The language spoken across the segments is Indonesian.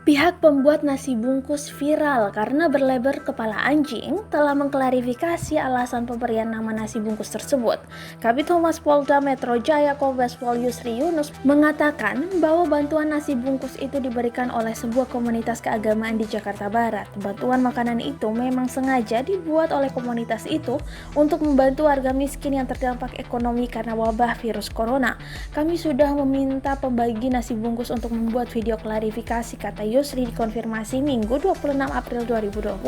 Pihak pembuat nasi bungkus viral karena berlabel kepala anjing telah mengklarifikasi alasan pemberian nama nasi bungkus tersebut. Kabid Humas Polda Metro Jaya Kombes Pol Yusri Yunus mengatakan bahwa bantuan nasi bungkus itu diberikan oleh sebuah komunitas keagamaan di Jakarta Barat. Bantuan makanan itu memang sengaja dibuat oleh komunitas itu untuk membantu warga miskin yang terdampak ekonomi karena wabah virus corona. Kami sudah meminta pembagi nasi bungkus untuk membuat video klarifikasi, kata Yusri dikonfirmasi Minggu 26 April 2020.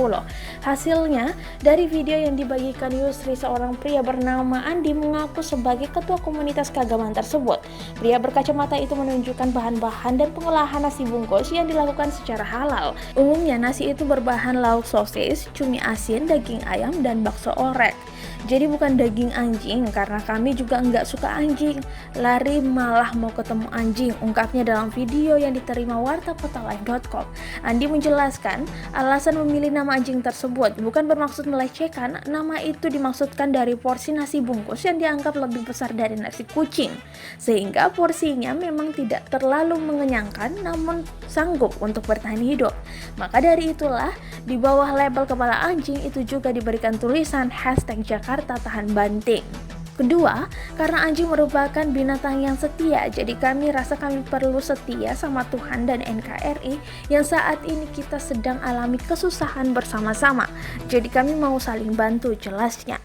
Hasilnya, dari video yang dibagikan Yusri, seorang pria bernama Andi mengaku sebagai ketua komunitas keagamaan tersebut. Pria berkacamata itu menunjukkan bahan-bahan dan pengolahan nasi bungkus yang dilakukan secara halal. Umumnya nasi itu berbahan lauk sosis, cumi asin, daging ayam, dan bakso orek. Jadi bukan daging anjing, karena kami juga nggak suka anjing. Lari malah mau ketemu anjing, ungkapnya dalam video yang diterima warta.kotalive.com. Andi menjelaskan alasan memilih nama anjing tersebut bukan bermaksud melecehkan. Nama itu dimaksudkan dari porsi nasi bungkus yang dianggap lebih besar dari nasi kucing, sehingga porsinya memang tidak terlalu mengenyangkan namun sanggup untuk bertahan hidup. Maka dari itulah di bawah label kepala anjing itu juga diberikan tulisan #Jakarta Tahan Banting. Kedua, karena anjing merupakan binatang yang setia, jadi kami rasa kami perlu setia sama Tuhan dan NKRI yang saat ini kita sedang alami kesusahan bersama-sama. Jadi kami mau saling bantu, jelasnya.